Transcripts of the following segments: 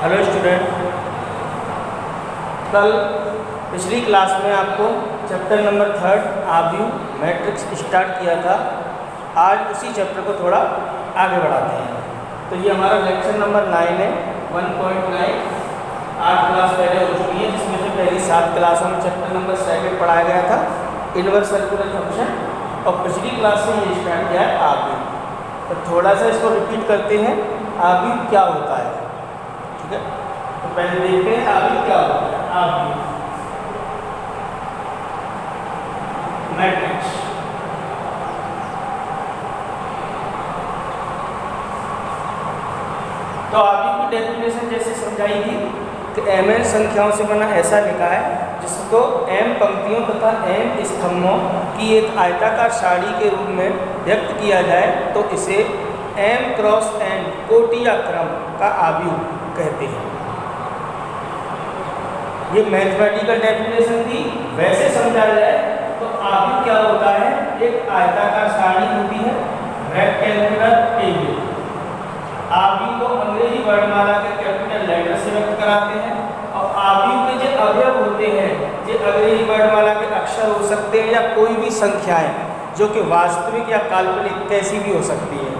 Hello student, कल पिछली class में आपको चैप्टर नंबर 3 आव्यूह मैट्रिक्स स्टार्ट किया था। आज उसी चैप्टर को थोड़ा आगे बढ़ाते हैं। तो ये हमारा लेक्चर नंबर 9 है, 1.9। 8 क्लास पहले हो चुकी है, जिसमें से पहली 7 क्लासों में चैप्टर नंबर 2 पढ़ाया गया था, इनवर्स सर्कुलर फंक्शन, और पिछली क्लास से ये स्टार्ट किया है आव्यूह। तो थोड़ा सा इसको रिपीट करते हैं, आव्यूह क्या होता है। ठीक है, तो पहले देखते हैं आव्यूह क्या होता है। आव्यूह मैट्रिक्स तो आव्यूह की डेफिनेशन जैसे समझाई थी कि mn संख्याओं से बना ऐसा लिखा है जिसको m पंक्तियों तथा m स्तंभों की एक आयताकार सारणी के रूप में व्यक्त किया जाए तो इसे m क्रॉस n कोटि या क्रम का आव्यूह कहते हैं। ये मैथमेटिकल डेफिनेशन थी। वैसे समझा जाए तो आव्यूह क्या होता है, एक आयताकार सारणी होती है, रेक्टेंगुलर टेबल। आव्यूह को अंग्रेजी वर्णमाला के कैपिटल लेटर से व्यक्त कराते हैं, और आव्यूह के जो अवयव होते हैं जो अंग्रेजी वर्णमाला के अक्षर हो सकते हैं या कोई भी संख्याएं जो कि वास्तविक या काल्पनिक कैसी भी हो सकती है।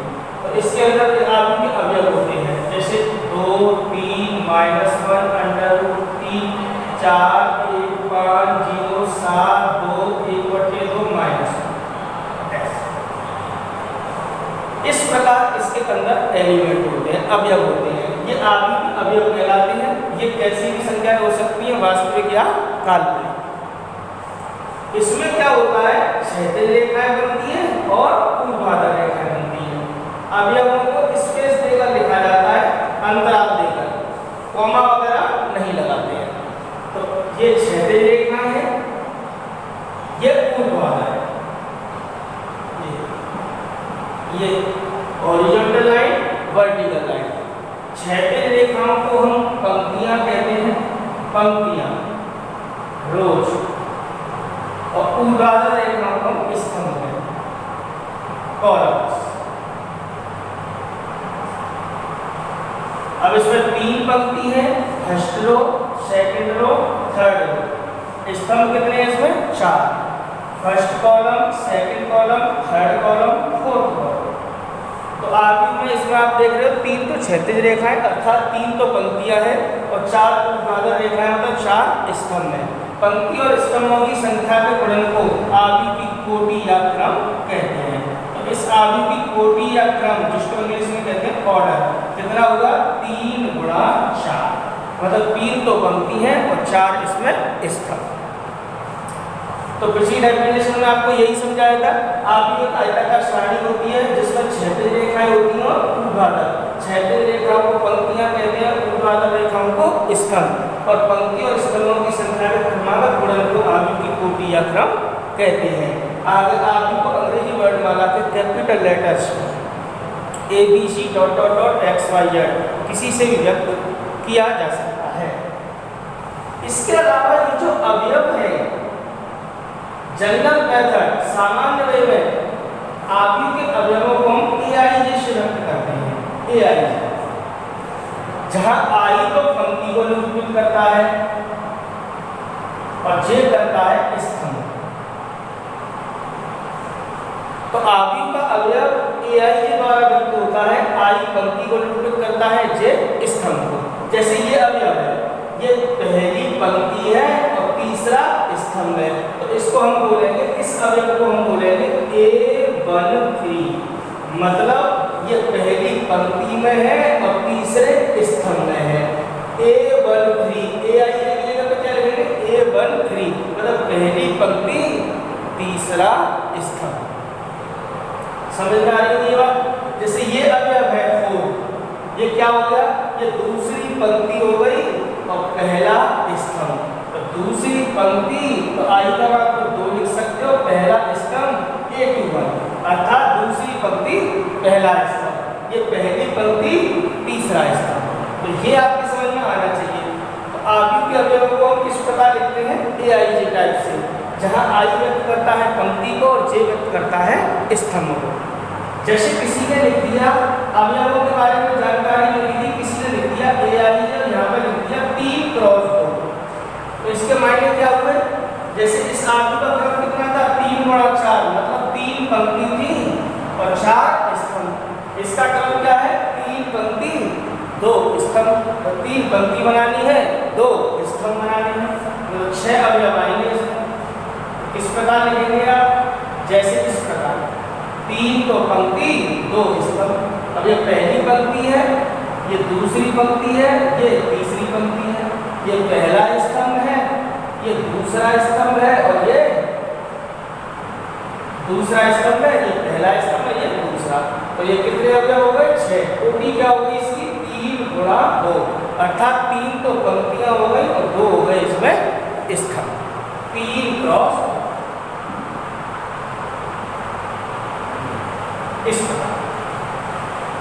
तो इसके अंदर आव्यूह के अवयव होते हैं, जैसे 2, 3, -1, √3, 4, 1, 5, 0, 7, 2, 1/2, -1। इस प्रकार इसके अंदर एलिमेंट होते हैं, अवयव होते हैं। ये आव्यूह के अवयव कहलाते हैं। ये कैसी भी संख्याएं हो सकती हैं, वास्तविक या काल्पनिक। इसमें क्या होता है, क्षैतिज रेखाएं बनती हैं और ऊर्ध्वाधर रेखाएं बनती हैं। अवयवों को स्पेस देकर लिखा जाता है, अंतराल देकर, कॉमा वगैरह नहीं लगाते हैं। तो ये क्षैतिज रेखाएं हैं, ये ऊर्ध्वाधर है, ये हॉरिजॉन्टल लाइन, वर्टिकल लाइन। क्षैतिज रेखाओं को हम पंक्तियां कहते हैं, पंक्तियां, रोज, और ऊर्ध्वाधर रेखाओं को हम स्तंभ कहते हैं, कॉलम्स। अब इसमें 3 पंक्ति है, first row, second row, third row. स्तंभ कितने हैं इसमें? 4। First column, second column, third column, fourth column. तो आव्यूह में इसमें आप देख रहे हो 3 तो क्षैतिज रेखाएं अर्थात 3 तो पंक्तियां हैं, और 4 ऊर्ध्वाधर रेखाएं मतलब 4 स्तंभ हैं। पंक्ति और स्तंभों की संख्या के गुणन को आव्यूह की कोटि या क्रम कहते हैं। तो इस आव्यूह की कोटि या क्रम, जिसको इंग्लिश में कहते हैं ऑर्डर, कितना होगा? 3 × 4, मतलब 3 तो पंक्ति है और 4 इसमें स्तंभ। तो पिछली डेफिनेशन में आपको यही समझाया था। आव्यूह एक आयताकार सारणी होती है जिसमें क्षैतिज रेखाएं होती हैं और ऊर्ध्वाधर। क्षैतिज रेखाओं को पंक्तियां कहते हैं, ऊर्ध्वाधर रेखाओं को स्तंभ, और पंक्ति और स्तंभों की संख्या के क्रमागत गुणन को आव्यूह की कोटि या क्रम कहते हैं। आगे आव्यूह को अंग्रेजी वर्णमाला के कैपिटल लेटर्स ABC ... XYZ किसी से भी व्यक्त किया जा सकता है। इसके अलावा ये जो अवयव है, जनरल मेथड, सामान्य वे में आव्यूह के अवयवों को हम AIJ से व्यक्त करते हैं। AIJ, जहां I तो पंक्ति को निरूपित करता है और J करता है स्तंभ। तो आव्यूह का अवयव AIJ द्वारा व्यक्त होता है। I पंक्ति को निरूपित करता है, J स्तंभ को। जैसे ये अवयव है, ये पहली पंक्ति है और तीसरा स्तंभ है, तो इसको हम बोलेंगे, इस अवयव को हम बोलेंगे A13, मतलब ये पहली पंक्ति में है और तीसरे स्तंभ में है। A13, AIJ की जगह पे क्या लिखेंगे? A13, मतलब पहली पंक्ति, तीसरा स्तंभ। समझ में आ रही है ये बात? जैसे ये अवयव है 4, ये क्या हो गया? ये दूसरी पंक्ति हो गई और पहला स्तंभ। तो दूसरी पंक्ति, तो I का मान तो 2 लिख सकते हो, पहला स्तंभ A21, अर्थात दूसरी पंक्ति पहला स्तंभ, ये पहली पंक्ति तीसरा स्तंभ। तो ये आपकी समझ में आना चाहिए। तो आव्यूह के अवयवों को हम किस प्रकार लिखते हैं? AIJ टाइप से, जहां I व्यक्त करता है पंक्ति को और J व्यक्त करता है स्तंभ को। जैसे किसी ने लिख दिया, अवयवों के बारे में जानकारी जो दी थी, किसी ने लिख दिया AIJ, यहाँ मतलब क्या है, 3 पंक्ति 2 स्तंभ, 3 पंक्ति बनानी है 2 स्तंभ बनाने हैं, मतलब 6 अवयव आएंगे इसमें। किस प्रकार लिखेंगे आप, जैसे इस प्रकार 3 तो पंक्ति 2 स्तंभ। अब ये पहली पंक्ति है, ये दूसरी पंक्ति है, ये तीसरी पंक्ति है, ये पहला स्तंभ है, ये दूसरा स्तंभ है और ये दूसरा स्तंभ है, ये पहला स्तंभ है, ये दूसरा। तो ये कितने अवयव हो गए, 6। कोटि क्या होगी इसकी, 3 गुणा 2, अर्थात 3 तो पंक्तियां हो गई और 2 हो गए इसमें स्तंभ। 3 क्रॉस इस प्रकार।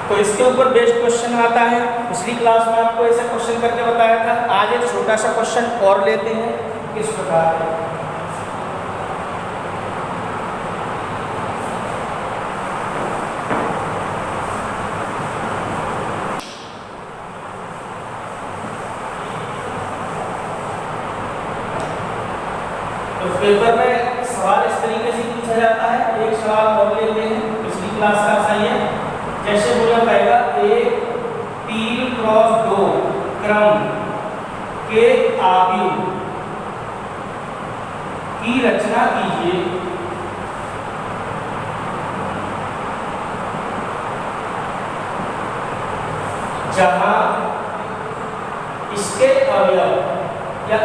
तो इसके ऊपर बेस्ड क्वेश्चन आता है। पिछली क्लास में आपको ऐसे क्वेश्चन करके बताया था। आज एक छोटा सा क्वेश्चन और लेते हैं। किस प्रकार है, तो पेपर में सवाल इस तरीके से पूछा जाता है। एक सवाल और लेते हैं, पिछली क्लास का सही है। जैसे बोला जाएगा, एक 3 क्रॉस 2 क्रम के आव्यूह की रचना कीजिए। जहां इसके अवयव या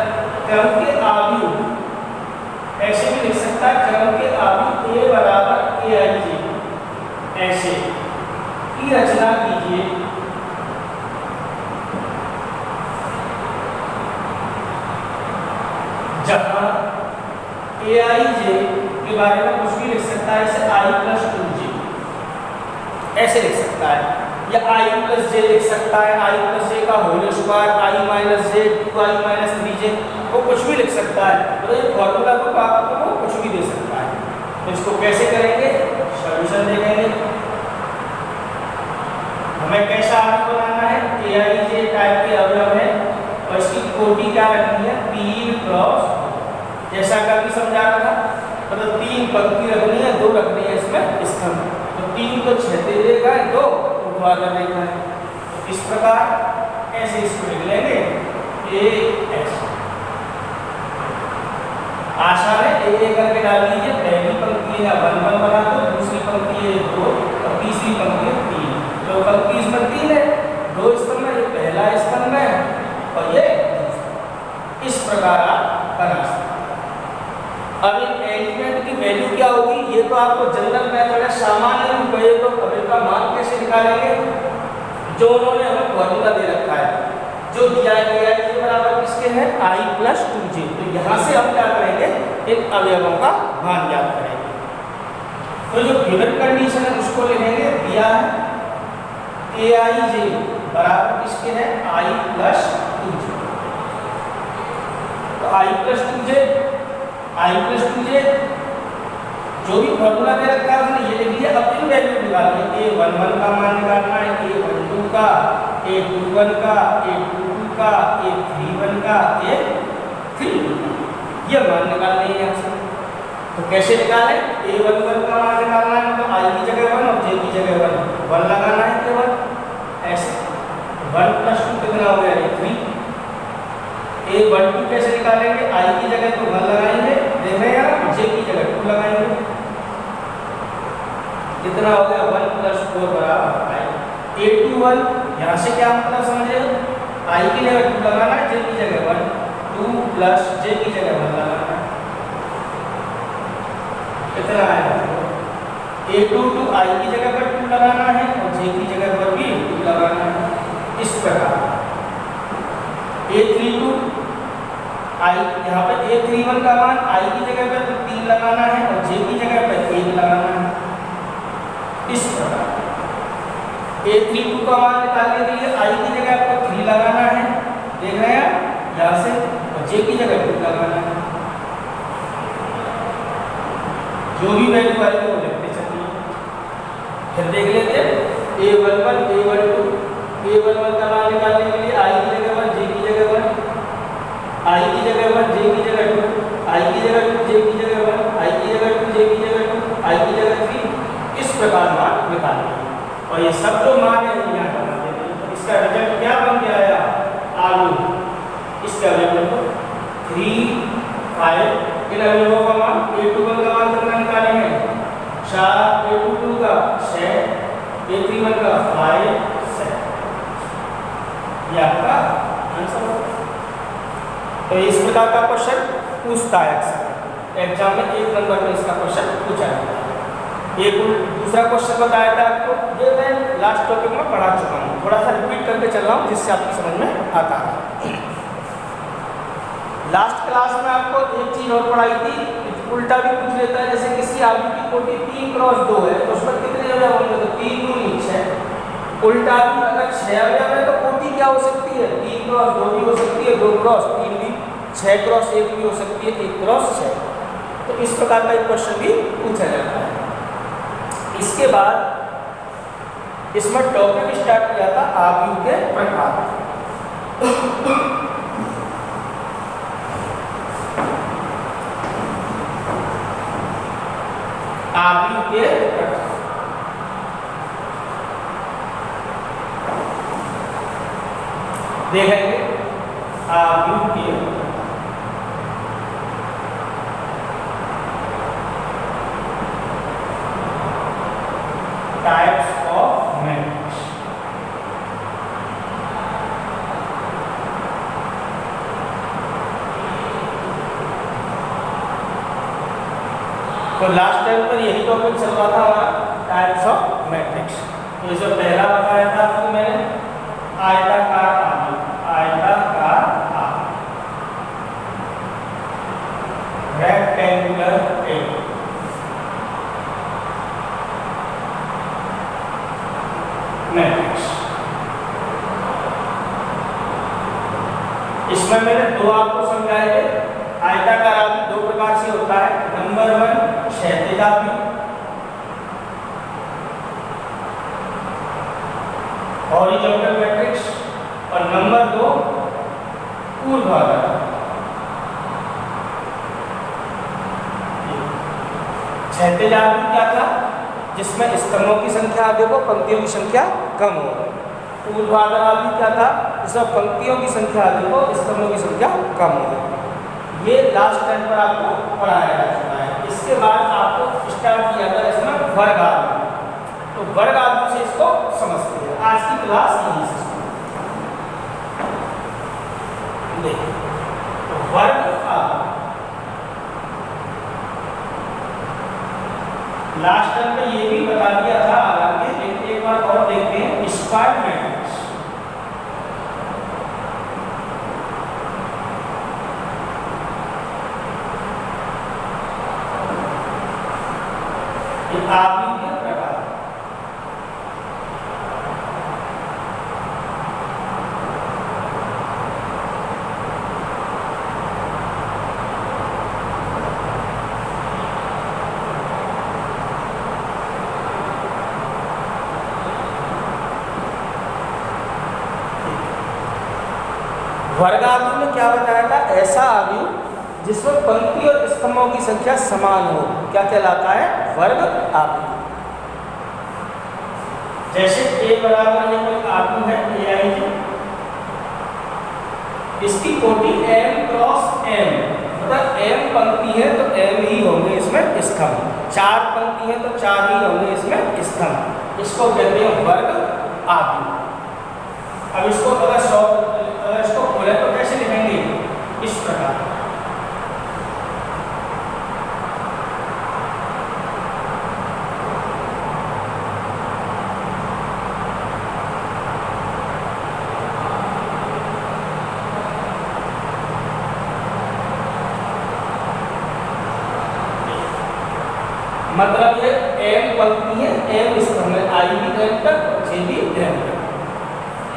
क्रम के आव्यूह, ऐसे भी लिख सकता है क्रम के आव्यूह A बराबर AIJ, ऐसे की रचना कीजिए। जहां AIJ के बारे में कुछ भी लिख सकता है, इसे I प्लस 2J ऐसे लिख सकता है, या I प्लस J लिख सकता है, I प्लस J का whole square, I minus J 2I minus 3J, वो कुछ भी लिख सकता है। तो ये फॉर्मूला को आपको वो कुछ भी दे सकता है। तो इसको कैसे करेंगे, सॉल्यूशन देखेंगे। हमें कैसा आव्यूह बनाना है, AIJ टाइप के अवयव है और इसकी कोटि क्या रखनी है, 3 क्रॉस, जैसा कि अभी समझा रहा था, मतलब 3 पंक्ति रखनी है, 2 रखनी है इसमें स्तंभ। तो 3 तो क्षैतिज रेखा है, 2 ऊर्ध्वाधर रेखा है। तो इस प्रकार ऐसे इसको लिख लेंगे, AS। आसान है, A करके डाल दीजिए। पहली पंक्ति है 1 1 बना दो, दूसरी पंक्ति है 2 और तीसरी पंक्ति है 3। तो पंक्ति इसमें 3 है, 2 स्तंभ है, ये पहला स्तंभ है और ये इस प्रकार आप बना सकते। अब ये एलिमेंट की वैल्यू क्या होगी, ये तो आपको जनरल मेथड है, सामान्य रूप है। तो अभी का मान कैसे निकालेंगे, जो उन्होंने हमें फॉर्मूला दे रखा है, जो दिया है AIJ बराबर किसके है, I प्लस 2J। तो यहाँ से हम क्या करेंगे, इन अवयवों का मान ज्ञात करेंगे। तो जो गिवन कंडीशन है उसको लिखेंगे, दिया है AIJ बराबर किसके है, I प्लस 2J। तो I प्लस 2J जो भी फॉर्मूला दे रखा है उसने ये लिख लिया। अब इन वैल्यू निकालनी है, A11 का मान निकालना है, A12 का, A21 का, A22 का, A31 का, A32 का, ये मान निकालने हैं यहाँ से। तो कैसे निकालें, A11 का मान निकालना है, तो I की जगह 1 और J की जगह 1 लगाना है केवल, ऐसे 1 प्लस 2 कितना हो गया, 3। A12 कैसे निकालेंगे, I की जगह तो 1 लगाएंगे, देख रहे हैं आप, J की जगह 2 लगाएंगे, कितना हो गया 1 प्लस 4 बराबर I। A21 यहाँ से क्या मतलब समझे, I की जगह 2 लगाना है, J की जगह 1, 2 प्लस J की जगह 1 लगाना है, कितना आएगा। A22 I की जगह पर 2 लगाना है और J की जगह पर भी 2 लगाना है। इस प्रकार A32 I, यहाँ पे A31 का मान I की जगह पर 3 लगाना है और J की जगह पर 1 लगाना है। इस प्रकार A32 का मान निकालने के लिए I की जगह पर 3 लगाना है, देख रहे हैं यहाँ से, और J की जगह 2 लगाना है। जो भी वैल्यू आएगी वो लिखते चलिए। फिर देख लेते हैं A11 A12 का मान निकालने के लिए I की जगह 1, J की जगह 1, I की जगह 1, J की जगह 2, I की जगह 2, J की जगह 1, I की जगह 2, J की जगह 2, I की जगह 3, इस प्रकार मान निकालेंगे। और ये सब जो मान है यहाँ बना देते हैं। तो इसका रिजल्ट क्या बन के आया? आलू। इसका रिजल्ट 3, 5 इन अवयवों का मान A21 का मान कितना निकाले हैं? 4, A22 का 6, A31 का 5, 7। ये आपका आंसर होगा। तो इस प्रकार का क्वेश्चन पूछता है अक्सर एग्जाम में, 1 नंबर में इसका क्वेश्चन पूछा जाता है। एक दूसरा क्वेश्चन बताया था आपको, ये मैं लास्ट टॉपिक में पढ़ा चुका हूँ, थोड़ा सा रिपीट करके चल रहा हूँ जिससे आपकी समझ में आता है। लास्ट क्लास में आपको एक चीज और पढ़ाई थी, उल्टा भी पूछ लेता है। जैसे किसी आलू की कोटि 3 क्रॉस 2 है तो उसमें कितने अवयव होंगे? तो 3 दूनी 6। उल्टा भी अगर 6 अवयव है तो कोटि क्या हो सकती है? 3 क्रॉस 2 भी हो सकती है, 2 क्रॉस 3 भी, 6 क्रॉस 1 भी हो सकती है, 1 क्रॉस 6। तो इस प्रकार का एक क्वेश्चन भी पूछा जाता है। इसके बाद इसमें टॉपिक स्टार्ट किया था आव्यूह के प्रकार। आव्यूह के प्रकार देखेंगे। आव्यूह के टाइप्स ऑफ मैट्रिक्स। तो लास्ट टाइम पर यही टॉपिक चल रहा था हमारा, टाइप्स ऑफ मैट्रिक्स। तो जो पहला बताया था आपको मैंने, आयताकार आव्यूह। आयताकार आव्यूह, रेक्टेंगुलर मैट्रिक्स। इसमें मैंने 2 आपको समझाए थे। आयताकार आव्यूह 2 प्रकार से होता है। नंबर 1 क्षैतिज आव्यूह, हॉरिजॉन्टल मैट्रिक्स, और नंबर 2 ऊर्ध्वाधर। क्षैतिज आव्यूह क्या था? जिसमें स्तंभों की संख्या देखो, पंक्तियों की संख्या कम हो। ऊर्ध्वाधर आव्यूह क्या था? जिसमें पंक्तियों की संख्या देखो, स्तंभों की संख्या कम हो। ये लास्ट टाइम पर आपको पढ़ाया जा चुका है। इसके बाद आपको स्टार्ट किया था इसमें वर्ग आव्यूह। तो वर्ग आव्यूह से इसको समझते हैं। आज की क्लास यही से देखिए। तो वर्ग आव्यूह लास्ट टाइम में ये भी बता दिया था, हालांकि लेकिन एक बार और देखते हैं। स्क्वायर मैट्रिक्स, ये आव्यूह के प्रकार। वर्ग आव्यूह में क्या बताया था? ऐसा आव्यूह जिसमें पंक्ति और स्तंभों की संख्या समान हो, क्या कहलाता है? वर्ग आव्यूह। जैसे A बराबर ये कोई आव्यूह है, Aij, इसकी कोटि m क्रॉस m, मतलब m पंक्ति है तो m ही होंगे इसमें स्तंभ, 4 पंक्ति है तो 4 ही होंगे इसमें स्तंभ। इसको कहते हैं वर्ग आव्यूह। अब इसको अगर इसको खोले तो कैसे लिखेंगे? इस प्रकार। मतलब ये m पंक्ति है, m स्तंभ है, I भी m तक, j भी m तक।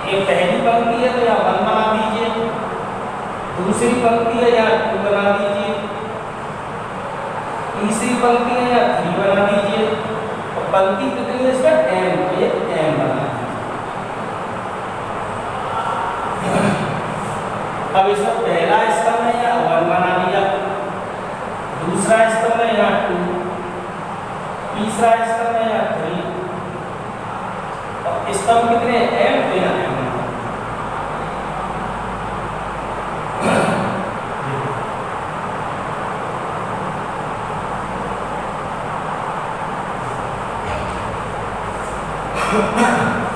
ये पहली पंक्ति है तो यहाँ 1 बना दीजिए, दूसरी पंक्ति है यहाँ 2 बना दीजिए, तीसरी पंक्ति है यहाँ 3 बना दीजिए, और पंक्ति कितनी है इसमें? m, तो ये m बना दीजिए। अब इसमें पहला स्तंभ है यहाँ 1 बना दिया, दूसरा स्तंभ है यहाँ 2, तीसरा स्तंभ है यहाँ 3, स्तंभ कितने हैं m, तो यहाँ m।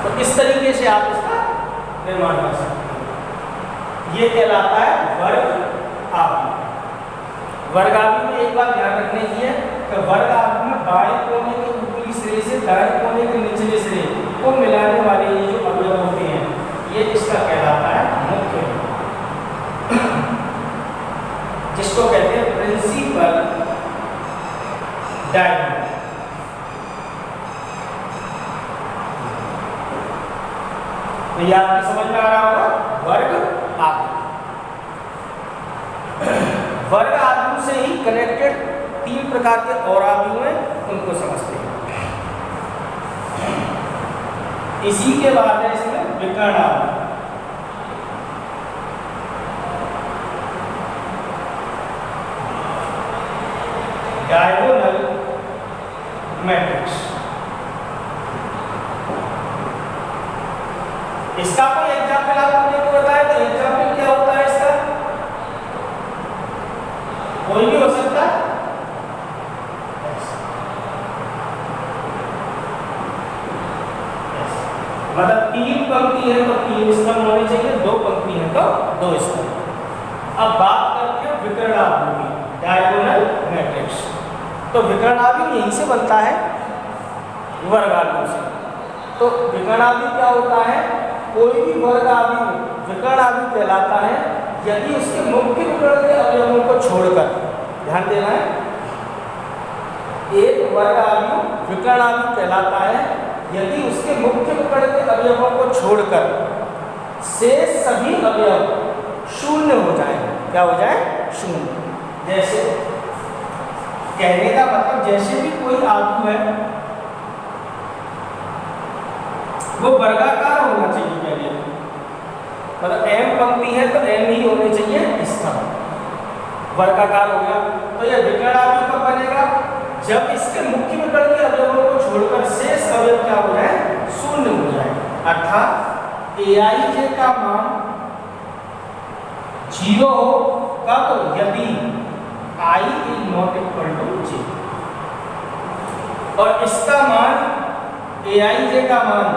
तो इस तरीके से आप इसका निर्माण कर सकते हैं। ये कहलाता है वर्ग आव्यूह। वर्ग आव्यूह में एक बात ध्यान रखने की है कि वर्ग आव्यूह में बाएं कोने के ऊपरी सिरे से दाएं कोने के निचले सिरे को मिलाने वाले ये जो अवयव होते हैं, ये इसका कहलाता है मुख्य, जिसको कहते हैं प्रिंसिपल डायगोनल। तो ये आपकी समझ में आ रहा होगा वर्ग आव्यूह। वर्ग आव्यूह से ही कनेक्टेड 3 प्रकार के और आव्यूह हैं, उनको समझते हैं। इसी के बाद है इसमें विकर्ण आव्यूह। Diagonal matrix. इसका कोई एग्जाम्पल आप लोगों को बताया तो एग्जाम्पल क्या होता है इसका? कोई भी हो सकता है। मतलब 3 पंक्ति है तो 3 स्तंभ होने चाहिए, 2 पंक्ति है तो 2 स्तंभ। अब बात करते हैं विकर्ण आव्यूह की, डायगोनल मैट्रिक्स। तो विकर्ण आव्यूह यहीं से बनता है, वर्ग आव्यूह से। तो विकर्ण आव्यूह क्या होता है? कोई भी वर्ग आव्यूह विकर्ण आव्यूह कहलाता है यदि उसके मुख्य विकर्ण के अवयवों को छोड़कर, ध्यान देना है, एक वर्ग आव्यूह विकर्ण आव्यूह कहलाता है यदि उसके मुख्य विकर्ण के अवयवों को छोड़कर शेष सभी अवयव शून्य हो जाए। क्या हो जाए? शून्य। जैसे कहने का मतलब जैसे भी कोई आव्यूह है वो वर्गाकार होना चाहिए। पहले मतलब m पंक्ति है तो m ही होने चाहिए स्तंभ। वर्गाकार हो गया तो यह विकर्ण आव्यूह कब बनेगा? जब इसके मुख्य विकर्ण के अवयवों को छोड़कर शेष अवयव क्या हो जाए? शून्य हो जाए। अर्थात aij का मान 0 हो कब? यदि I is not equal to j। और इसका मान aij का मान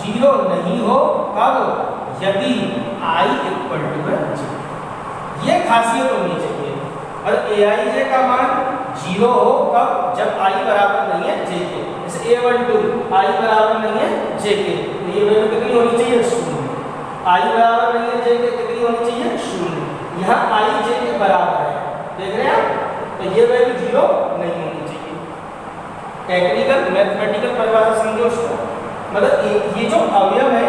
0 नहीं हो कब? यदि I equal to j। ये खासियत होनी चाहिए। और aij का मान 0 हो कब? जब I बराबर नहीं है j के। जैसे a12 I बराबर नहीं है j के, तो ये वैल्यू कितनी होनी चाहिए? 0। I बराबर नहीं है j के, कितनी होनी चाहिए? 0। यहाँ I j के बराबर है, देख रहे हैं आप? तो ये वैल्यू 0 नहीं होनी चाहिए। टेक्निकल मैथमेटिकल परिभाषा समझो उसको। मतलब ये जो अवयव है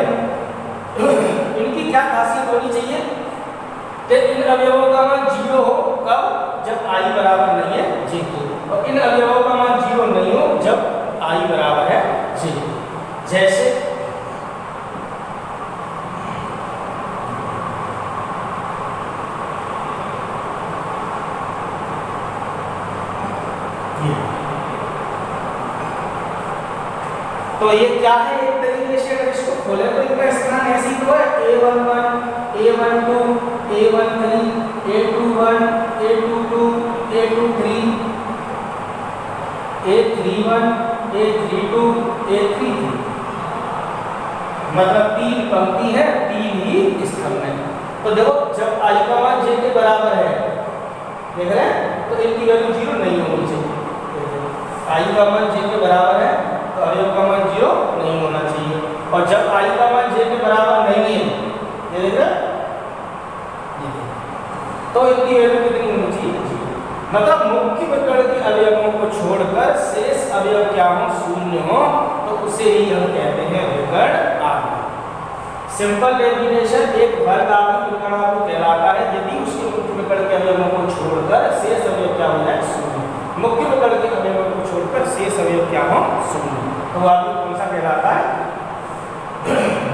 इनकी क्या खासियत होनी चाहिए कि इन अवयवों का मान 0 हो कब? जब I बराबर नहीं है j के। और इन अवयवों का मान 0 नहीं हो जब I बराबर है j। जैसे तो ये क्या है? एक तरीके से अगर इसको खोले तो इनका स्थान ऐसे ही तो है a11, a12, a13, a21, a22, a23, a31, a32, a33। मतलब 3 पंक्ति है, 3 ही स्तंभ है। तो देखो जब I का मान j के बराबर है, देख रहे हैं, तो इनकी वैल्यू 0 नहीं होनी चाहिए। I का मान j के बराबर है तो अवयव का मान 0 नहीं होना चाहिए। और जब I का मान j के बराबर नहीं है, ये देख रहे हैं, तो इनकी वैल्यू कितनी होनी चाहिए? 0। मतलब मुख्य विकर्ण के अवयवों को छोड़कर शेष अवयव क्या हो? शून्य हो, तो उसे ही हम कहते हैं विकर्ण आव्यूह। सिंपल डेफिनेशन, एक वर्ग आव्यूह विकर्ण आव्यूह कहलाता है यदि उसके मुख्य विकर्ण के अवयवों को छोड़कर शेष अवयव क्या हो जाए? शून्य। मुख्य विकर्ण के अवयवों को छोड़कर शेष अवयव क्या हो? शून्य। तो आव्यूह कौन सा कहलाता है?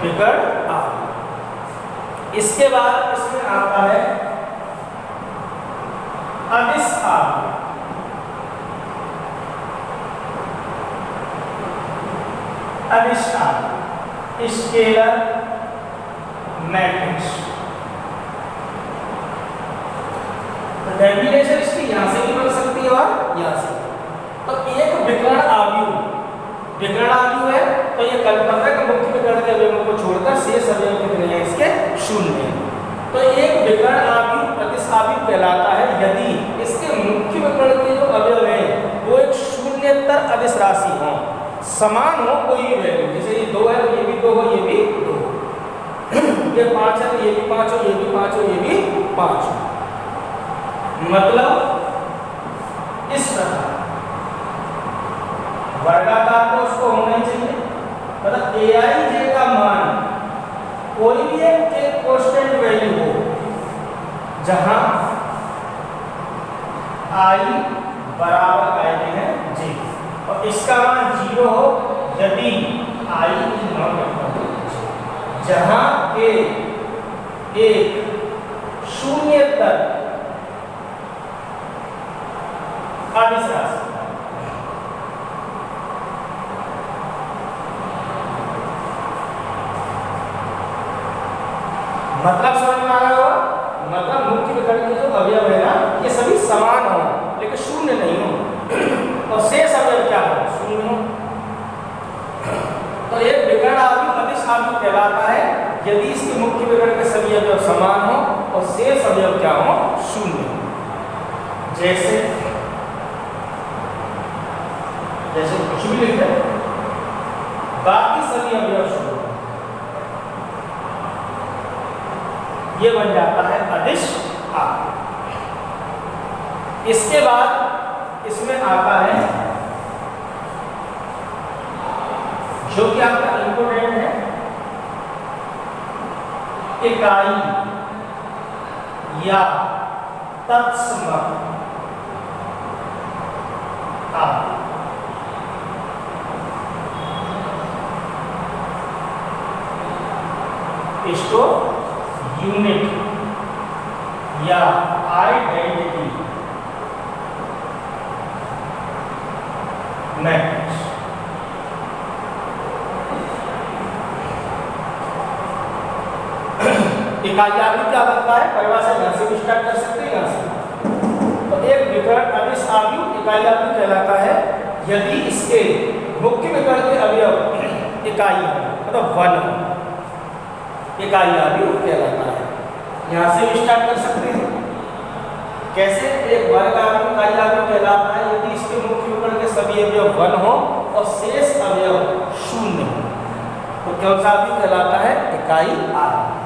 विकर्ण आव्यूह। इसके बाद इसमें आता है अदिश आव्यूह। अदिश आव्यूह स्केलर मैट्रिक्स। तो डेफिनेशन इसकी यहां से भी बन सकती है और यहां से। तो एक विकर्ण आव्यूह है तो ये कल्पना है कि मुख्य विकर्ण के अवयवों को छोड़कर शेष अवयव कितने हैं इसके? शून्य हैं। तो एक विकर्ण आव्यूह अदिश आव्यूह कहलाता है यदि इसके मुख्य विकर्ण के जो अवयव हैं वो एक शून्येतर अदिश राशि हो, समान हो कोई भी वैल्यू, जैसे ये 2 है तो ये भी 2 हो, ये भी 2 हो, ये 5 है तो ये भी 5 हो, ये भी 5 हो, ये भी 5 हो। मतलब इस प्रकार वर्गाकार तो उसको होना ही चाहिए। मतलब aij का मान कोई भी एक कांस्टेंट वैल्यू हो जहां i बराबर आएंगे हैं j और इसका मान 0 हो यदि i is not equal to j, जहां k एक शून्येतर अदिश राशि। मतलब समझ में आ रहा होगा? मतलब मुख्य विकर्ण के जो अवयव है ना ये सभी समान हो लेकिन शून्य नहीं हो और शेष अवयव क्या हो? शून्य हो। तो एक विकर्ण आव्यूह अदिश आव्यूह कहलाता है यदि इसके मुख्य विकर्ण के सभी अवयव समान हो और शेष अवयव क्या हो? शून्य हो। जैसे कुछ भी लिखते हैं बाकी सभी अवयव शून्य, ये बन जाता है अदिश आव्यूह। इसके बाद इसमें आता है जो कि आपका इंपोर्टेंट है, इकाई या तत्समक आव्यूह। इसको यूनिट या आइडेंटिटी मैट्रिक्स। इकाई आव्यूह क्या बनता है? परिभाषा यहां से भी स्टार्ट कर सकते हैं, यहां से। तो एक विकर्ण अदिश आव्यूह इकाई आव्यूह कहलाता है यदि इसके मुख्य विकर्ण के अवयव इकाई मतलब 1 हो, इकाई आव्यूह कहलाता है। यहां से भी स्टार्ट कर सकते हैं। कैसे? एक वर्ग आव्यूह इकाई आव्यूह कहलाता है यदि इसके मुख्य विकर्ण के सभी अवयव 1 हो और शेष अवयव 0 हो। तो कौन सा आव्यूह कहलाता है? इकाई आव्यूह।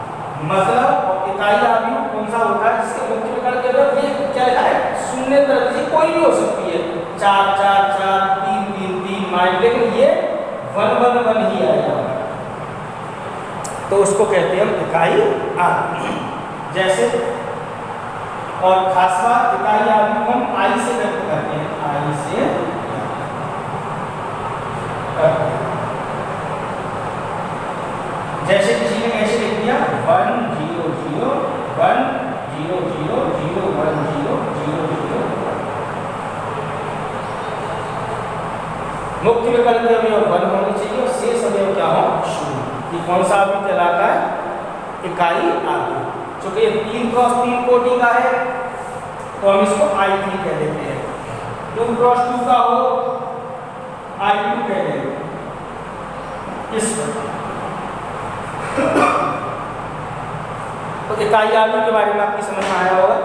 मतलब इकाई आव्यूह कौन सा होता है? जिसके मुख्य विकर्ण के अवयव ये क्या है? शून्येतर अदिश कोई भी हो सकती है, 4 4 4 3 3 3 माइनस, लेकिन ये 1 1 1 ही आएगा तो उसको कहते हैं हम इकाई आव्यूह। जैसे और खास बात इकाई आव्यूह हम i से व्यक्त करते हैं, i से जैसे किसी ने ऐसे लिख दिया 1 0 0 1 0 0 0 1 0 0 0। मुख्य विकर्ण के अवयव 1 होने चाहिए और शेष अवयव क्या हो? 0। ये कौन सा आव्यूह कहलाता है? इकाई आव्यूह। क्योंकि ये 3 क्रॉस 3 कोटि का है तो हम इसको I3 कह देते हैं। 2 क्रॉस 2 का हो I2 कह देते हैं। इस तो इकाई आव्यूह के बारे में आपकी समझ में आया होगा।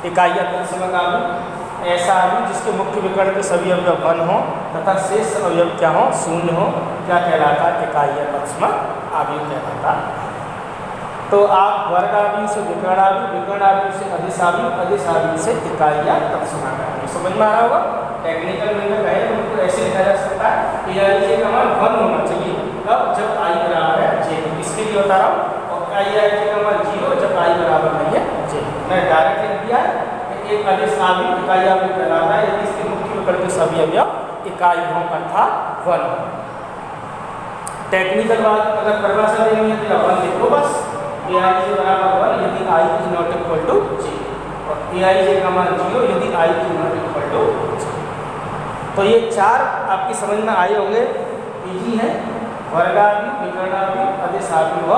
इकाई या तत्समक आव्यूह ऐसा आव्यूह जिसके मुख्य विकर्ण के सभी अवयव 1 हो तथा शेष अवयव क्या हो? 0 हो, क्या कहलाता है? इकाई या तत्समक आव्यूह कहलाता है। तो आप वर्ग आव्यूह से विकर्ण आव्यूह, विकर्ण आव्यूह से अदिश आव्यूह, अदिश आव्यूह से इकाई या तत्समक आव्यूह। समझ में आ रहा होगा? टेक्निकल में कहे तो उनको ऐसे लिखा जा सकता है कि aij का मान 1 होना चाहिए कब? जब i बराबर है j। इसके लिए बता रहा हूँ। और aij का मान 0 जब i बराबर नहीं है j। मैं डायरेक्ट लिख दिया है कि एक अदिश आव्यूह इकाई आव्यूह कहलाता है यदि इसके मुख्य विकर्ण के सभी अवयव इकाई हो अर्थात 1 हो। टेक्निकल बात अगर परिभाषा देनी है तो 1 लिखो बस, aij बराबर 1 यदि i is not equal to j और aij का मान 0 यदि i is not equal to j। तो ये 4 आपकी समझ में आए होंगे, इजी है। वर्गादि, विकर्णादि, अदिशादि व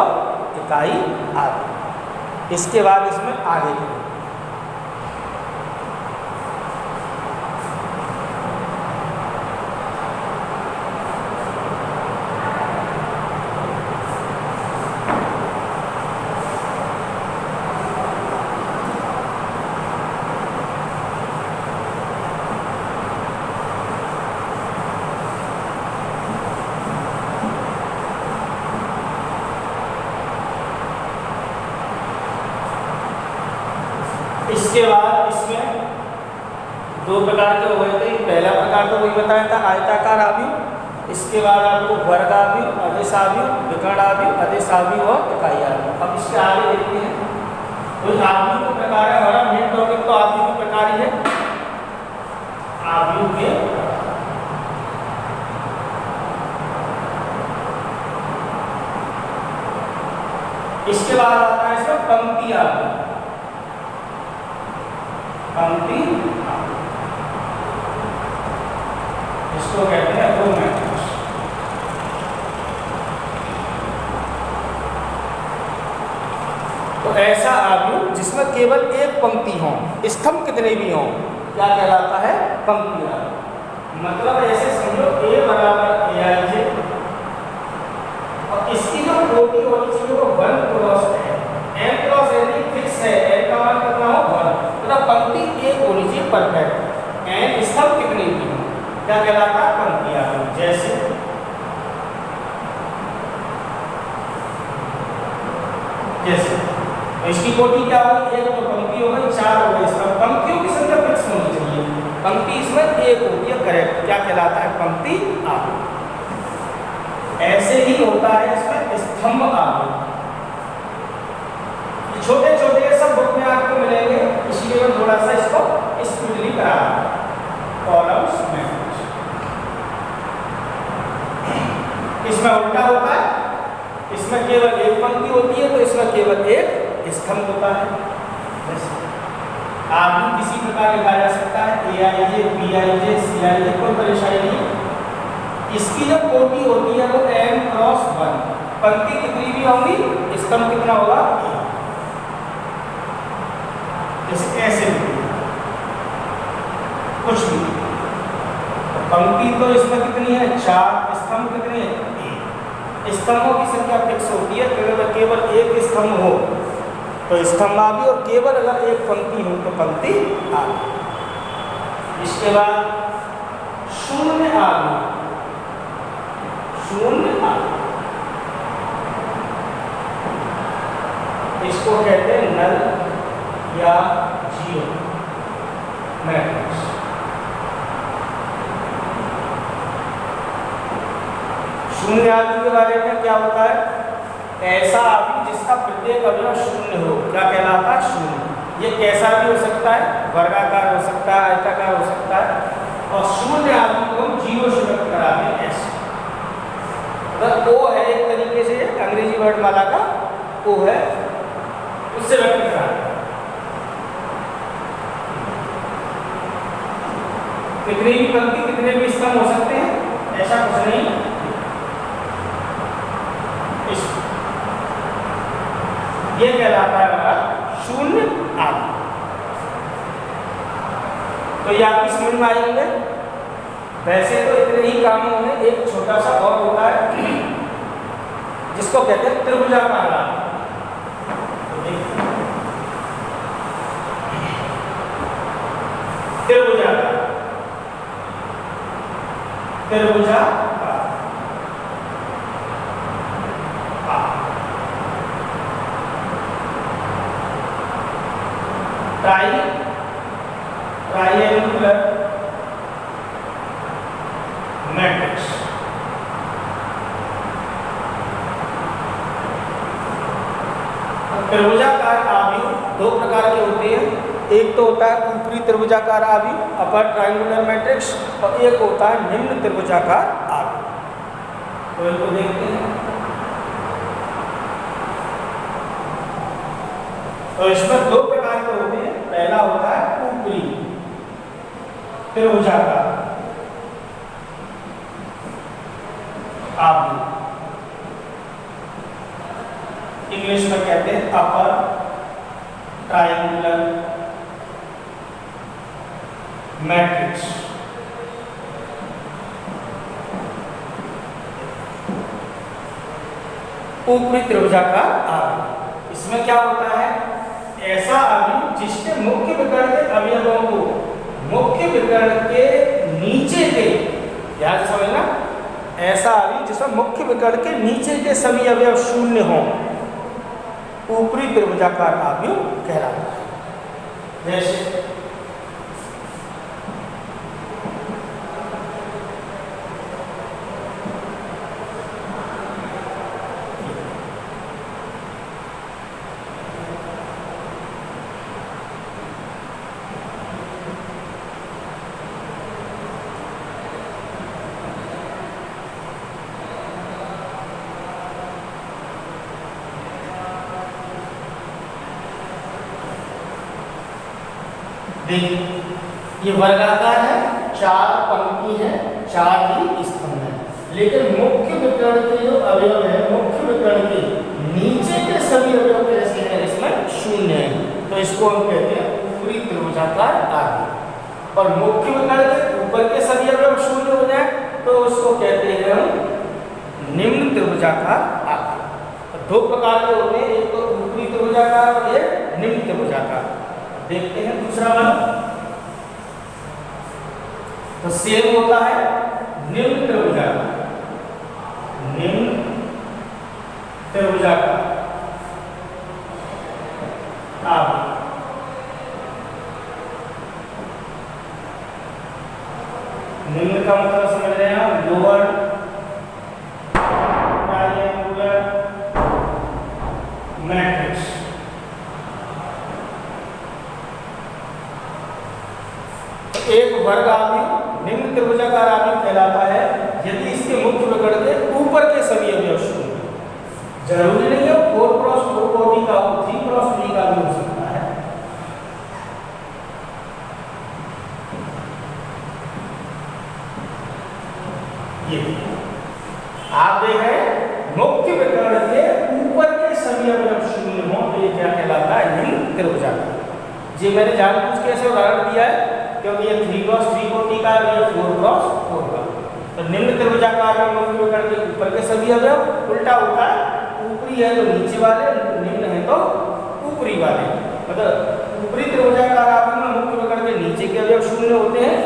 इकाई आदि। इसके बाद इसमें आगे की इसके बाद इसमें दो प्रकार के हो गए थे। पहला प्रकार तो वही बताया था, आयताकार आव्यूह। इसके बाद आपको वर्गाव्यूह, अदिशाव्यूह, विकर्णाव्यूह, अदिशाव्यूह और इकाई आव्यूह। अब इसके आगे देखते हैं तो आव्यूह के प्रकार है। हमारा मेन टॉपिक तो आव्यूह के प्रकार ही है। आव्यूह के इसके बाद आता है इसमें पंक्ति आव्यूह। पंक्ति इसको कहते हैं रो मैट्रिक्स। तो ऐसा आव्यूह जिसमें केवल एक पंक्ति हो, स्तंभ कितने भी हों, क्या कहलाता है? पंक्ति आव्यूह। मतलब ऐसे समझो A बराबर AIJ और इसकी जो कोटि होनी चाहिए वो 1 क्रॉस है। M क्रॉस यदि फिक्स है, L का मान कितना हो 1, मतलब पंक्ति एक होनी चाहिए परफेक्ट। एंड स्तंभ कितने भी हो, क्या कहलाता है? पंक्ति आव्यूह। जैसे इसकी कोटि क्या होगी? एक तो पंक्ति हो गई, 4 हो गई स्तंभ। पंक्तियों की संख्या फिक्स होनी चाहिए। पंक्ति इसमें एक होती है करेक्ट, क्या कहलाता है? पंक्ति आव्यूह। ऐसे ही होता है इसमें स्तंभ आव्यूह। छोटे छोटे सब बुक में आपको मिलेंगे, इसलिए मैं थोड़ा सा इसको स्पीडली करा रहा हूं। कॉलम्स मैट्रिक्स इसमें उल्टा होता है। इसमें केवल एक पंक्ति होती है तो इसमें केवल एक स्तंभ होता है। आव्यूह किसी प्रकार लिखा जा सकता है, AIJ, BIJ, CIJ, कोई परेशानी नहीं। इसकी जो कोटि होती है वो M क्रॉस 1। पंक्ति कितनी भी होगी, स्तंभ कितना होगा? जैसे ऐसे कुछ भी पंक्ति तो इसमें कितनी है? 4। स्तंभ कितने हैं? 1। स्तंभों की संख्या फिक्स होती है। अगर केवल एक स्तंभ हो तो स्तंभ आव्यूह, और केवल अगर एक पंक्ति हो तो पंक्ति आव्यूह। इसके बाद शून्य आव्यूह। शून्य आव्यूह इसको कहते हैं नल या जीरो मैट्रिक्स। शून्य आव्यूह के बारे में क्या होता है? ऐसा आव्यूह जिसका प्रत्येक अवयव शून्य हो, क्या कहलाता है? शून्य। ये कैसा भी हो सकता है, वर्गाकार हो सकता है, आयताकार हो सकता है। और शून्य आव्यूह को हम जीरो से व्यक्त कराते हैं ऐसे। मतलब O है एक तरीके से अंग्रेजी वर्णमाला का O है, उससे व्यक्त कराते हैं। कितनी भी पंक्ति, कितने भी स्तंभ हो सकते हैं, ऐसा कुछ नहीं। ये कहलाता है हमारा शून्य आव्यूह। तो ये आपकी समझ में आएंगे। वैसे तो इतने ही कामों में एक छोटा सा और होता है जिसको कहते हैं त्रिभुजाकार आव्यूह। त्रिभुजाकार ट्रायंगुलर मैट्रिक्स। त्रिभुजाकार आव्यूह दो प्रकार के होते हैं। एक तो होता है ऊपरी त्रिभुजाकार आव्यूह, अपर ट्रायंगुलर मैट्रिक्स, और एक होता है निम्न त्रिभुजाकार आव्यूह। तो इनको देखते हैं। तो इसमें दो प्रकार के होते हैं। पहला होता है ऊपरी त्रिभुजाकार आव्यूह इंग्लिश में कहते हैं अपर ट्रायंगुलर मैट्रिक्स। ऊपरी त्रिभुजाकार आव्यूह। इसमें क्या होता है, ऐसा आव्यूह जिसके मुख्य विकर्ण के अवयवों को मुख्य विकर्ण के नीचे के, ध्यान से समझना, ऐसा आव्यूह जिसमें मुख्य विकर्ण के नीचे के सभी अवयव शून्य हों, ऊपरी त्रिभुजाकार आव्यूह कहलाता है। जैसे देखिए, ये वर्गाकार है, 4 पंक्ति है, 4 ही स्तंभ है, लेकिन मुख्य विकर्ण के जो अवयव है, मुख्य विकर्ण के नीचे के सभी अवयव कैसे हैं, इसमें शून्य है, तो इसको हम कहते हैं ऊपरी त्रिभुजाकार आव्यूह। और मुख्य विकर्ण के ऊपर के सभी अवयव शून्य हो जाए तो उसको कहते हैं हम निम्न त्रिभुजाकार आव्यूह। दो प्रकार के होते हैं, एक तो ऊपरी त्रिभुजाकार और एक निम्न त्रिभुजाकार। देखते हैं दूसरा वाला, तो सेम होता है निम्न त्रिभुजाकार, निम्न त्रिभुजाकार आव्यूह। निम्न का मतलब समझ रहे हैं आप, लोअर ट्रायंगुलर मैट्रिक्स। एक वर्ग आव्यूह निम्न त्रिभुजाकार आव्यूह कहलाता है यदि इसके मुख्य विकर्ण के ऊपर के सभी अवयव शून्य। जरूरी नहीं है 4x4 कोटि का हो, 3x3 का भी हो सकता है। ये आप देख रहे हैं, मुख्य विकर्ण के ऊपर के सभी अवयव शून्य हो तो ये क्या कहलाता है, निम्न त्रिभुजाकार। जी मैंने जानबूझ के ऐसे उदाहरण दिया है क्योंकि ये 3x3 कोटि का है, ये 4x4 का। तो निम्न त्रिभुजाकार में मुख्य विकर्ण के ऊपर के सभी अवयव, उल्टा होता है, ऊपरी है तो नीचे वाले, निम्न है तो ऊपरी वाले। मतलब ऊपरी त्रिभुजाकार आव्यूह में मुख्य विकर्ण के नीचे के अवयव शून्य होते हैं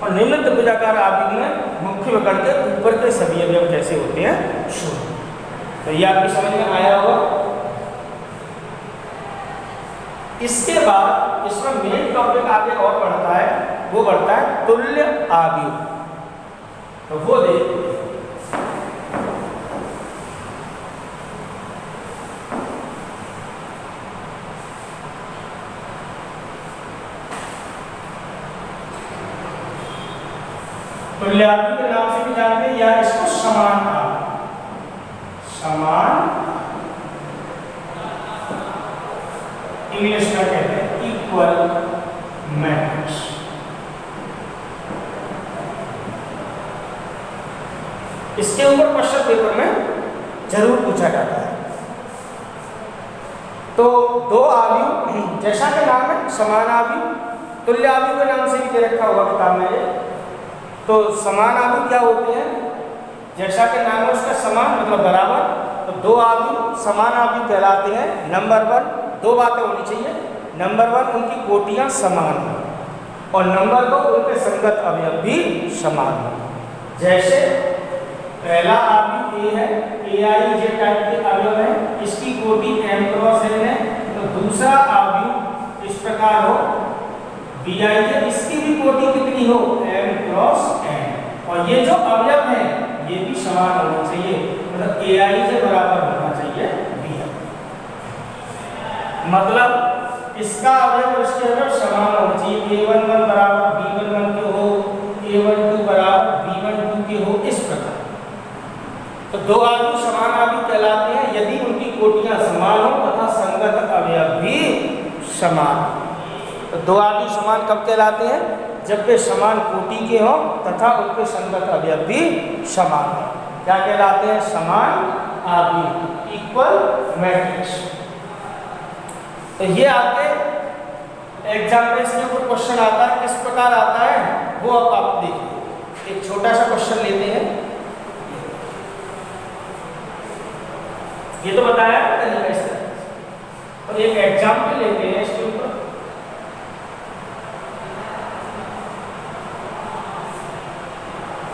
और निम्न त्रिभुजाकार आव्यूह में मुख्य विकर्ण के ऊपर के सभी अवयव कैसे होते हैं, शून्य। तो ये आपकी समझ में आया होगा। इसके बाद इसमें मेन टॉपिक आगे और बढ़ता है, वो बढ़ता है तुल्य आव्यूह। तो वो देखते हैं। तुल्य आव्यूह के नाम से भी जानते हैं या इसको समान आव्यूह, समान इंग्लिश में कहते हैं इक्वल मैट्रिक्स। इसके ऊपर क्वेश्चन पेपर में जरूर पूछा जाता है। तो दो आव्यूह, जैसा कि नाम है समान आव्यूह, तुल्य आव्यूह के नाम से भी दे रखा हुआ किताब में ये। तो समान आव्यूह क्या होते हैं, जैसा कि नाम है उसका समान मतलब बराबर। तो दो आव्यूह समान आव्यूह कहलाते हैं। नंबर 1, दो बातें होनी चाहिए। नंबर 1, उनकी कोटियां समान हो और नंबर 2, उनके संगत अवयव भी समान हो। जैसे पहला आव्यूह ए है, AIJ टाइप के अवयव है, इसकी कोटि m क्रॉस n है। तो दूसरा आव्यूह इस प्रकार हो BIJ, इसकी भी कोटि कितनी हो, m क्रॉस n। और ये जो अवयव है ये भी समान होना चाहिए, मतलब AIJ बराबर होना चाहिए BI। मतलब इसका अवयव और इसके अवयव समान होना चाहिए। A11 बराबर B11 के हो, A12 बराबर B12 के हो, इस प्रकार। तो दो आव्यूह समान आव्यूह कहलाते हैं यदि उनकी कोटियां समान हो तथा संगत अवयव भी समान। तो दो आव्यूह समान कब कहलाते हैं, जब वे समान कोटि के हों तथा उनके संगत अवयव भी समान हो। क्या कहलाते हैं, समान आव्यूह, इक्वल मैट्रिक्स। तो ये आपके एग्जाम्पल्स के ऊपर क्वेश्चन आता है, किस प्रकार आता है वो अब आप देखिए। एक छोटा सा क्वेश्चन लेते हैं, ये तो बताया तरीका इस तरह, और एक एग्जाम्पल लेते हैं इसके ऊपर।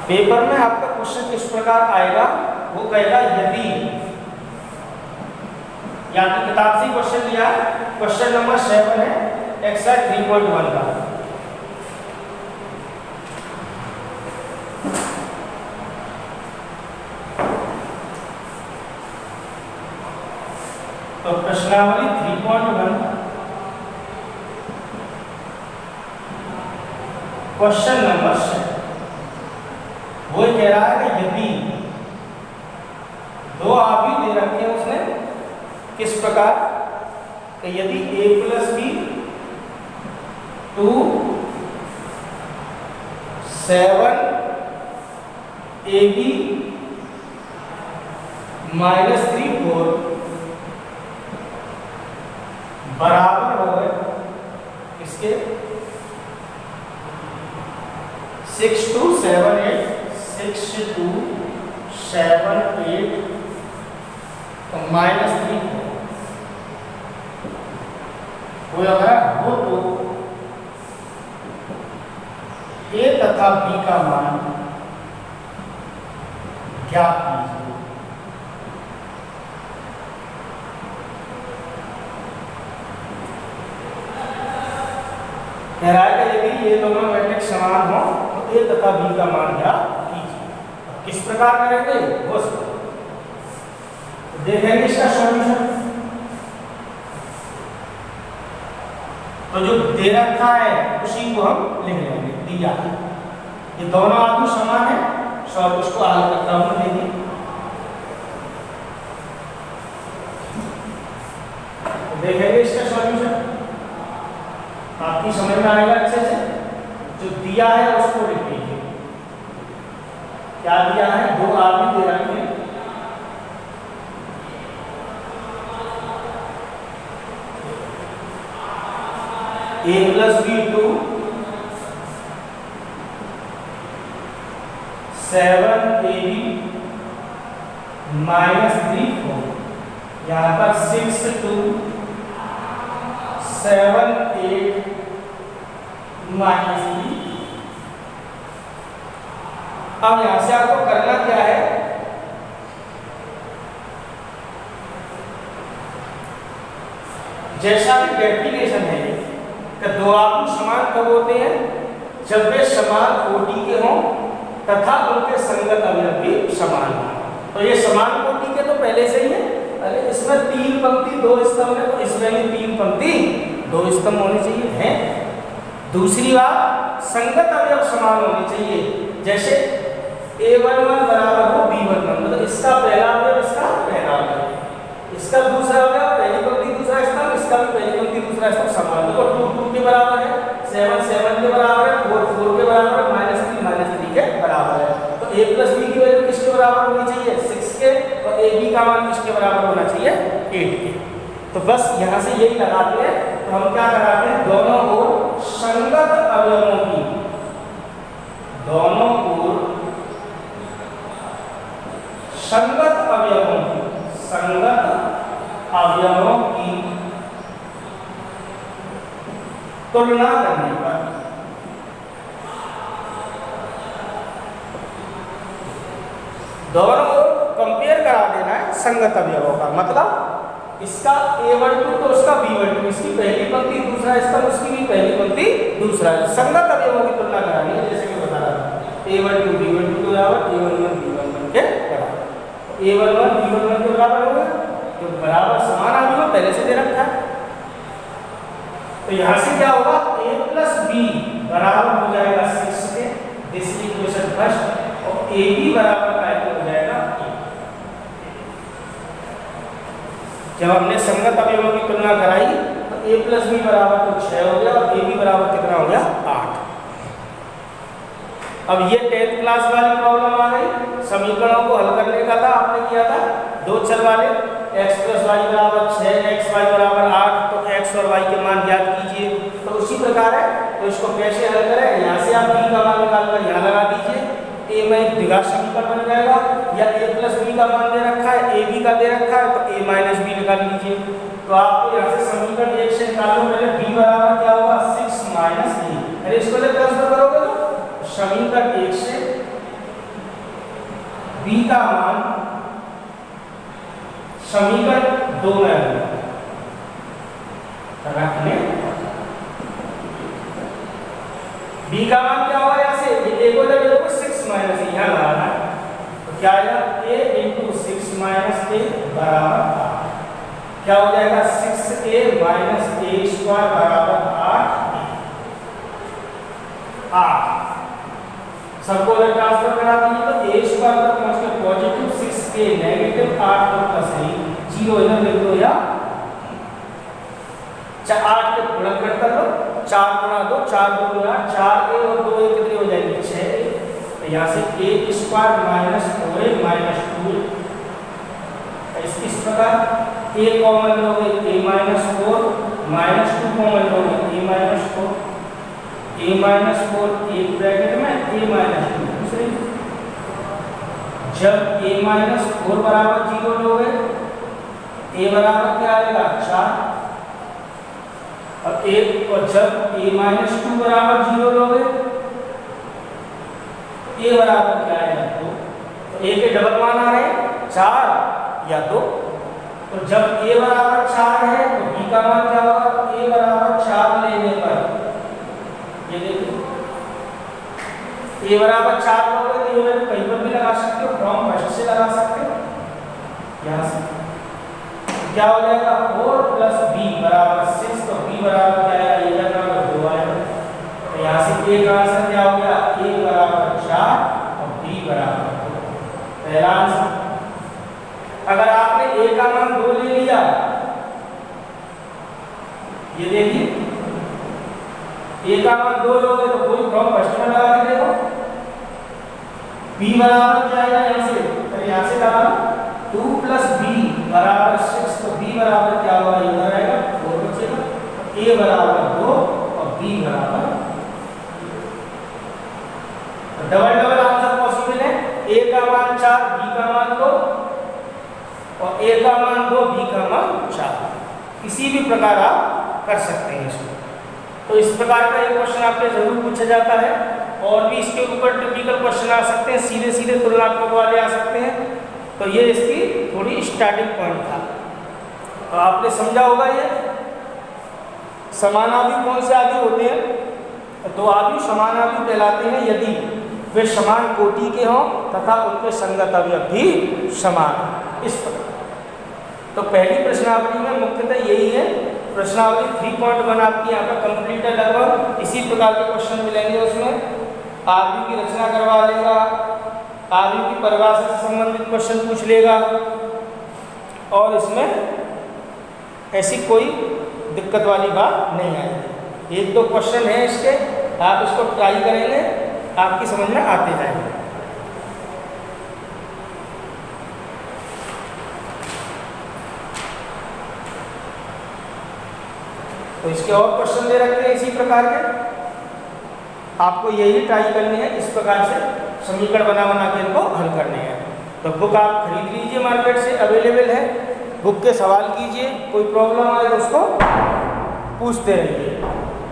पेपर में आपका क्वेश्चन किस प्रकार आएगा वो कहेगा यदि, या तो किताब से क्वेश्चन लिया है, क्वेश्चन नंबर 7 है एक्सरसाइज 3.1 का। तो प्रश्नावली 3.1 क्वेश्चन नंबर 7 वो कह रहा है कि यदि दो आव्यूह दे रखे हैं उसने, किस प्रकार कि यदि a plus B 2 7 ab minus 3 4 बराबर हो गए इसके 6 2 7 8 6 2 7 8 तो माइनस 3 कोई अगर हो तो a तथा b का मान ज्ञात कीजिए। कह रहा है कि यदि ये दोनों मैट्रिक्स समान हो तो a तथा b का मान ज्ञात कीजिए। किस प्रकार करेंगे वो देखेंगे इसका सॉल्यूशन। तो जो दे रखा है उसी को हम लिख लेंगे, दिया है ये दोनों आव्यूह समान है, सॉल्व उसको हल करता हूं देखिए। देखेंगे इसका सॉल्यूशन, आपकी समझ में आएगा अच्छे से। जो दिया है उसको लिख लीजिए। क्या दिया है, दो आव्यूह दे रखे हैं, a plus B 2 7 ab minus 3 4, यहाँ पर 6 2 7 8 माइनस 3। अब यहां से आपको करना क्या है, जैसा भी डेफिनेशन है कि दो आव्यूह समान कब होते हैं, जब वे समान कोटि के हों तथा उनके संगत अवयव भी समान हों। तो ये समान कोटि के तो पहले से ही है, अरे इसमें 3 पंक्ति 2 स्तंभ है तो इसमें भी 3 पंक्ति 2 स्तंभ होने चाहिए है। दूसरी बात, संगत अवयव समान होने चाहिए, जैसे a11 बराबर हो b11, मतलब इसका पहला अवयव इसका पहला अवयव, इसका दूसरा अवयव पहली पंक्ति दूसरा स्तंभ, इसका भी पहली पंक्ति दूसरा स्तंभ समान। तो 2 2 के बराबर है, 7 7 के बराबर है, 4 4 के बराबर है, -3 के बराबर है। तो a प्लस b की वैल्यू किसके बराबर होनी चाहिए, 6 के, और ab का मान किसके बराबर होना चाहिए, 8 के। तो बस यहाँ से यही लगाते हैं। तो हम क्या कराते हैं, दोनों ओर संगत अवयवों की, दोनों ओर संगत अवयवों की, संगत अवयवों की तुलना करने पर दोनों ओर कंपेयर करा देना है संगत अवयवों का, मतलब इसका a12 तो उसका b12, इसकी पहली पंक्ति दूसरा स्तंभ, उसकी भी पहली पंक्ति दूसरा, संगत अवयवों की तुलना करानी है। जैसे कि बता रहा था a12 b12 के बराबर, a11 b11 के बराबर, a11 b11 के बराबर होगा, जो बराबर समान अवयव पहले से दे रखा है। तो यहाँ से क्या होगा, a प्लस b बराबर हो जाएगा 6 के, दिस इक्वेशन फर्स्ट, और ab बराबर का हो जाएगा। जब हमने संगत अवयवों की तुलना कराई तो a प्लस बी बराबर तो 6 हो गया, और ab बराबर कितना हो गया, 8। अब ये 10th क्लास वाली प्रॉब्लम आ गई, समीकरणों को हल करने का था, आपने किया था 2 चर वाले, x + y = 6 x y = 8, तो x और y के मान ज्ञात कीजिए। तो उसी प्रकार है, तो इसको कैसे हल करें, यहाँ से आप b का मान निकालकर यहाँ लगा दीजिए, a में एक द्विघात समीकरण बन जाएगा, या a + b का मान दे रखा है, a b का दे रखा है, तो a - b निकाल लीजिए। तो आपको यहाँ से समीकरण 1 से निकालो, पहले b बराबर क्या होगा 6 - a, अरे इसको जब ट्रांसफर करोगे तो समीकरण 1 से b का मान समीकरण 2 में रखने, b का मान क्या होगा, यहाँ से a को जब देखो 6 - a यहाँ लगाना है, तो क्या आएगा a × 6 - a बराबर 8, क्या हो जाएगा 6a - a² बराबर 8 सबको अगर ट्रांसफर करा दीजिए तो a² तक पहुंच के पॉजिटिव 6a नेगेटिव 8 और प्लस 0 इधर लिख दो, या 8 के गुणनखंड कर लो, 4 × 2 4 × 2 8, 4a और 2a कितनी हो जाएगी 6a, तो यहाँ से a² - 4a - 2, इस प्रकार a कॉमन लोगे a - 4 -2 कॉमन लोगे a - 4, a - 4 एक ब्रैकेट में a - 2 दूसरे, जब a - 4 बराबर 0 लोगे a बराबर क्या आएगा 4, और जब a - 2 बराबर 0 लोगे a बराबर क्या आएगा 2, तो a के डबल मान आ रहे हैं 4 या 2, तो जब a बराबर 4 है तो b का मान क्या होगा, तो a बराबर 4 लेने पर ये देखिए a बराबर 4 लोगे तो ये कहीं पर भी लगा सकते हो, फ्रॉम फर्स्ट से लगा सकते हो, यहाँ से क्या हो जाएगा 4 + b बराबर 6, तो b बराबर क्या आएगा, ये बराबर 2 आएगा, तो यहाँ से a का आंसर क्या हो गया, a बराबर 4 और b बराबर 2, पहला आंसर। अगर आपने a का मान 2 ले लिया, ये देखिए a का मान 2 लोगे तो कोई फ्रॉम फर्स्ट में लगा के देखो, b बराबर क्या आएगा, यहाँ से तो यहाँ से लगा 2 + b बराबर 6, तो b बराबर क्या होगा, इधर आएगा 4 बचेगा, a बराबर 2 और b बराबर, डबल आंसर पॉसिबल है, a का मान 4 b का मान 2 और a का मान 2 b का मान 4, किसी भी प्रकार आप कर सकते हैं इसको। तो इस प्रकार का एक क्वेश्चन आपसे जरूर पूछा जाता है, और भी इसके ऊपर टिपिकल क्वेश्चन आ सकते हैं, सीधे सीधे तुलनात्मक वाले आ सकते हैं, तो ये इसकी थोड़ी स्टार्टिंग पॉइंट था। तो आपने समझा होगा ये समानावयव कौन से आदि होते हैं, दो आदि समानावयव कहलाते हैं यदि वे समान कोटि के हों तथा उनके संगत अवयव भी समान, इस प्रकार। तो पहली प्रश्नावली में मुख्यतः यही है, प्रश्नावली 3.1 आपकी यहाँ पर कंप्लीट है लगभग, इसी प्रकार के क्वेश्चन मिलेंगे उसमें, आदि की रचना करवा लेगा, आदि की परिभाषा से संबंधित क्वेश्चन पूछ लेगा, और इसमें ऐसी कोई दिक्कत वाली बात नहीं आएगी। 1-2 क्वेश्चन है इसके, आप इसको ट्राई करेंगे, आपकी समझ में आते जाएंगे। तो इसके और क्वेश्चन दे रखे हैं इसी प्रकार के, आपको यही ट्राई करनी है, इस प्रकार से समीकरण बना के इनको हल करने हैं। तो बुक आप खरीद लीजिए, मार्केट से अवेलेबल है, बुक के सवाल कीजिए, कोई प्रॉब्लम आए तो उसको पूछते रहिए।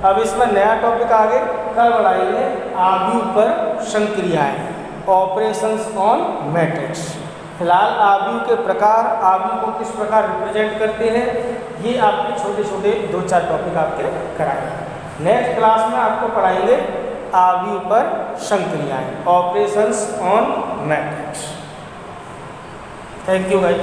अब इसमें नया टॉपिक आगे कल बढ़ाएंगे, आव्यूह पर संक्रियाएं, ऑपरेशंस ऑन मैट्रिक्स। फिलहाल आव्यूह के प्रकार, आव्यूह को किस प्रकार रिप्रेजेंट करते हैं, ये आपके छोटे छोटे 2-4 टॉपिक आपके कराएंगे। नेक्स्ट क्लास में आपको पढ़ाएंगे आव्यूह पर संक्रियाएं, operations on matrix. Thank you guys.